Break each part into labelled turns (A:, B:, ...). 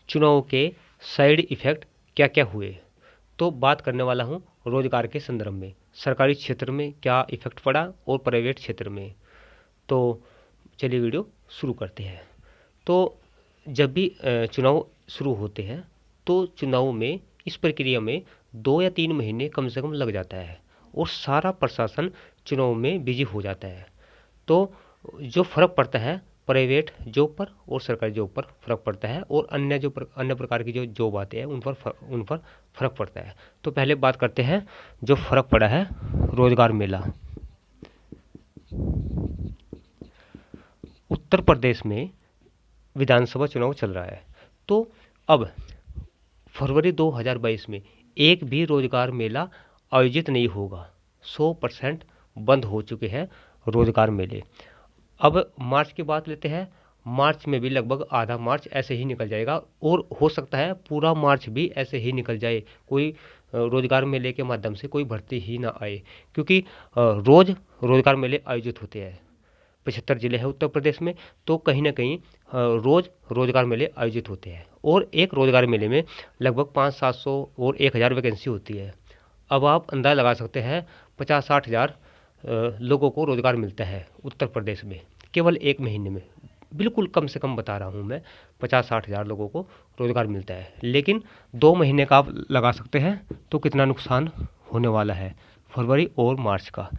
A: चुनाव के side effect क्या क्या हुए। तो बात करने वाला हूँ रोजगार के संदर्भ में, सरकारी क्षेत्र में क्या इफ़ेक्ट पड़ा और प्राइवेट क्षेत्र में। तो चलिए वीडियो शुरू करते हैं। तो जब भी चुनाव शुरू होते हैं तो चुनाव में इस प्रक्रिया में 2 या 3 महीने कम से कम लग जाता है और सारा प्रशासन चुनाव में बिजी हो जाता है। तो जो फ़र्क पड़ता है प्राइवेट जॉब पर और सरकारी जॉब पर फ़र्क पड़ता है, और अन्य प्रकार की जो जॉब आते हैं उन पर फ़र्क पड़ता है। तो पहले बात करते हैं जो फ़र्क पड़ा है रोजगार मेला। उत्तर प्रदेश में विधानसभा चुनाव चल रहा है। तो अब फरवरी 2022 में एक भी रोजगार मेला आयोजित नहीं होगा। 100% बंद हो चुके हैं रोजगार मेले। अब मार्च की बात लेते हैं। मार्च में भी लगभग आधा मार्च ऐसे ही निकल जाएगा और हो सकता है पूरा मार्च भी ऐसे ही निकल जाए, कोई रोजगार मेले के माध्यम से कोई भर्ती ही ना आए, क्योंकि रोज रोजगार मेले आयोजित होते हैं। 75 जिले हैं उत्तर प्रदेश में, तो कहीं ना कहीं रोज रोजगार मेले आयोजित होते हैं और एक रोजगार मेले में लगभग 500-700 और 1000 वैकेंसी होती है। अब आप अंदाज़ा लगा सकते हैं 50-60 हज़ार लोगों को रोजगार मिलता है उत्तर प्रदेश में केवल एक महीने में। बिल्कुल कम से कम बता रहा हूँ मैं, 50-60 हज़ार लोगों को रोजगार मिलता है, लेकिन 2 महीने का आप लगा सकते हैं तो कितना नुकसान होने वाला है फरवरी और मार्च का।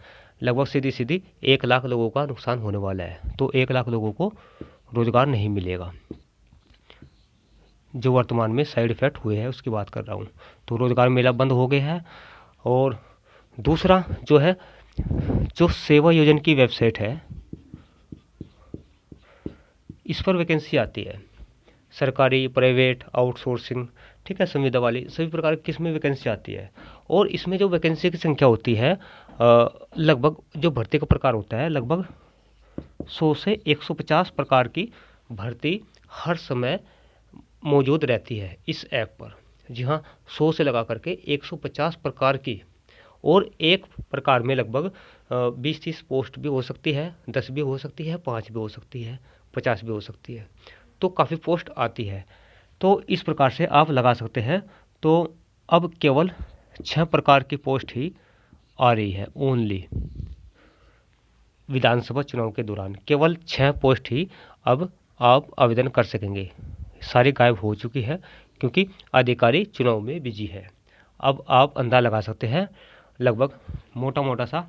A: लगभग सीधी सीधी 1 लाख लोगों का नुकसान होने वाला है। तो 1 लाख लोगों को रोजगार नहीं मिलेगा। जो वर्तमान में साइड इफ़ेक्ट हुए हैं उसकी बात कर रहा हूँ। तो रोजगार मेला बंद हो गया है। और दूसरा जो है, जो सेवा योजना की वेबसाइट है इस पर वैकेंसी आती है, सरकारी, प्राइवेट, आउटसोर्सिंग, ठीक है, संविदा वाली सभी प्रकार की इसमें वैकेंसी आती है। और इसमें जो वैकेंसी की संख्या होती है लगभग, जो भर्ती का प्रकार होता है, लगभग 100 से 150 प्रकार की भर्ती हर समय मौजूद रहती है इस ऐप पर। जी हाँ, 100 से लगा करके 150 प्रकार की, और एक प्रकार में लगभग 20-30 पोस्ट भी हो सकती है, 10 भी हो सकती है, 5 भी हो सकती है, 50 भी हो सकती है। तो काफ़ी पोस्ट आती है। तो इस प्रकार से आप लगा सकते हैं। तो अब केवल 6 प्रकार की पोस्ट ही आ रही है ओनली। विधानसभा चुनाव के दौरान केवल 6 पोस्ट ही अब आप आवेदन कर सकेंगे। सारी गायब हो चुकी है क्योंकि अधिकारी चुनाव में बिजी है। अब आप अंदाज़ा लगा सकते हैं लगभग मोटा मोटा सा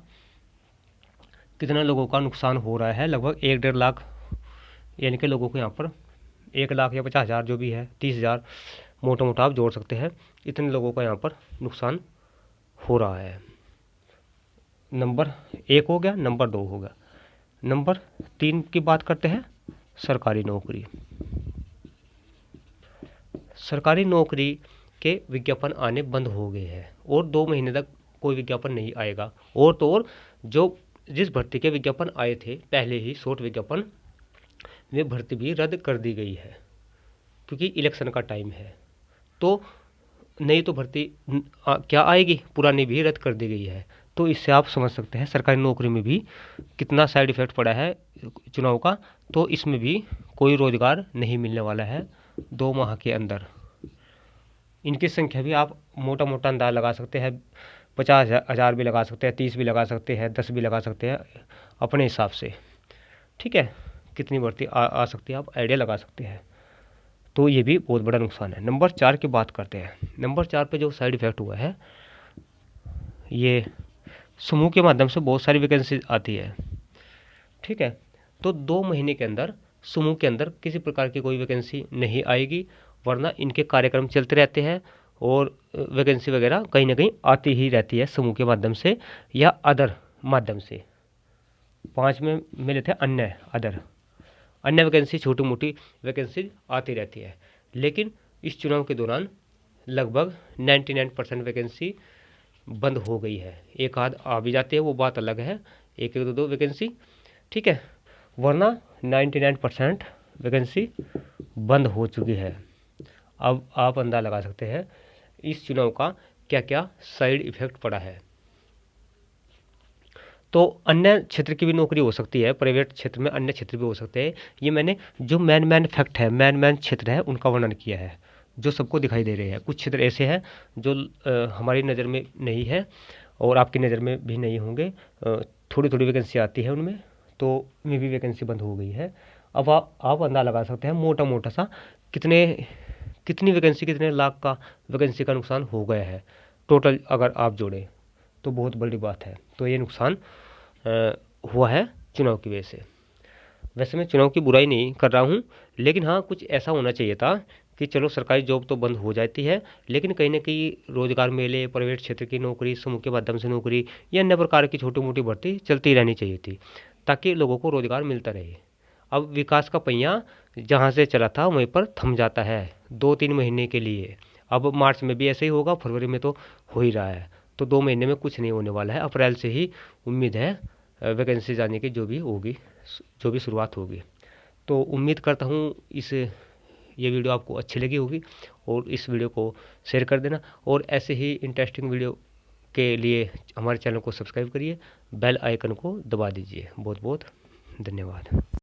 A: कितना लोगों का नुकसान हो रहा है। लगभग 1-1.5 लाख यानी कि लोगों को यहाँ पर 1 लाख या 50 हज़ार जो भी है, 30 हज़ार मोटा मोटा आप जोड़ सकते हैं, इतने लोगों का यहाँ पर नुकसान हो रहा है। नंबर 1 हो गया, नंबर 2 हो गया। नंबर 3 की बात करते हैं, सरकारी नौकरी। सरकारी नौकरी के विज्ञापन आने बंद हो गए हैं और 2 महीने तक कोई विज्ञापन नहीं आएगा। और तो और जो जिस भर्ती के विज्ञापन आए थे पहले ही शॉर्ट विज्ञापन, वे भर्ती भी रद्द कर दी गई है क्योंकि इलेक्शन का टाइम है। तो नहीं तो भर्ती क्या आएगी, पुरानी भी रद्द कर दी गई है। तो इससे आप समझ सकते हैं सरकारी नौकरी में भी कितना साइड इफ़ेक्ट पड़ा है चुनाव का। तो इसमें भी कोई रोज़गार नहीं मिलने वाला है 2 माह के अंदर। इनकी संख्या भी आप मोटा मोटा अंदाज़ लगा सकते हैं, 50 हज़ार भी लगा सकते हैं, 30 भी लगा सकते हैं, 10 भी लगा सकते हैं अपने हिसाब से, ठीक है। कितनी भर्ती आ सकती है आप आइडिया लगा सकते हैं। तो ये भी बहुत बड़ा नुकसान है। नंबर 4 की बात करते हैं। नंबर 4 पे जो साइड इफ़ेक्ट हुआ है, ये समूह के माध्यम से बहुत सारी वैकेंसी आती है, ठीक है। तो 2 महीने के अंदर समूह के अंदर किसी प्रकार की कोई वैकेंसी नहीं आएगी, वरना इनके कार्यक्रम चलते रहते हैं और वैकेंसी वगैरह कहीं ना कहीं आती ही रहती है समूह के माध्यम से या अदर माध्यम से। 5 में मिले थे अन्य वैकेंसी, छोटी मोटी वैकेंसी आती रहती है। लेकिन इस चुनाव के दौरान लगभग 99% वैकेंसी बंद हो गई है। एक आध आ भी जाते हैं, वो बात अलग है, एक एक दो वैकेंसी, ठीक है, वरना 99% वैकेंसी बंद हो चुकी है। अब आप अंदाज़ा लगा सकते हैं इस चुनाव का क्या क्या साइड इफ़ेक्ट पड़ा है। तो अन्य क्षेत्र की भी नौकरी हो सकती है, प्राइवेट क्षेत्र में अन्य क्षेत्र भी हो सकते हैं। ये मैंने जो मैन फैक्ट है, मैन क्षेत्र है, उनका वर्णन किया है जो सबको दिखाई दे रहे हैं। कुछ क्षेत्र ऐसे हैं जो हमारी नज़र में नहीं है और आपकी नज़र में भी नहीं होंगे। थोड़ी थोड़ी वैकेंसी आती है उनमें, तो उनमें भी वैकेंसी बंद हो गई है। अब आप अंदाज़ा लगा सकते हैं मोटा मोटा सा कितनी वैकेंसी, कितने लाख का वैकेंसी का नुकसान हो गया है टोटल अगर आप जोड़ें, तो बहुत बड़ी बात है। तो ये नुकसान हुआ है चुनाव की वजह से। वैसे मैं चुनाव की बुराई नहीं कर रहा हूँ, लेकिन हाँ कुछ ऐसा होना चाहिए था कि चलो सरकारी जॉब तो बंद हो जाती है, लेकिन कहीं ना कहीं रोजगार मेले, प्राइवेट क्षेत्र की नौकरी, समूह के माध्यम से नौकरी या अन्य प्रकार की छोटी मोटी भर्ती चलती रहनी चाहिए थी, ताकि लोगों को रोजगार मिलता रहे। अब विकास का पहिया जहाँ से चला था वहीं पर थम जाता है 2-3 महीने के लिए। अब मार्च में भी ऐसे ही होगा, फरवरी में तो हो ही रहा है, तो 2 महीने में कुछ नहीं होने वाला है। अप्रैल से ही उम्मीद है वैकेंसी जाने की, जो भी होगी, जो भी शुरुआत होगी। तो उम्मीद करता हूँ ये वीडियो आपको अच्छी लगी होगी, और इस वीडियो को शेयर कर देना, और ऐसे ही इंटरेस्टिंग वीडियो के लिए हमारे चैनल को सब्सक्राइब करिए, बेल आइकन को दबा दीजिए। बहुत बहुत धन्यवाद।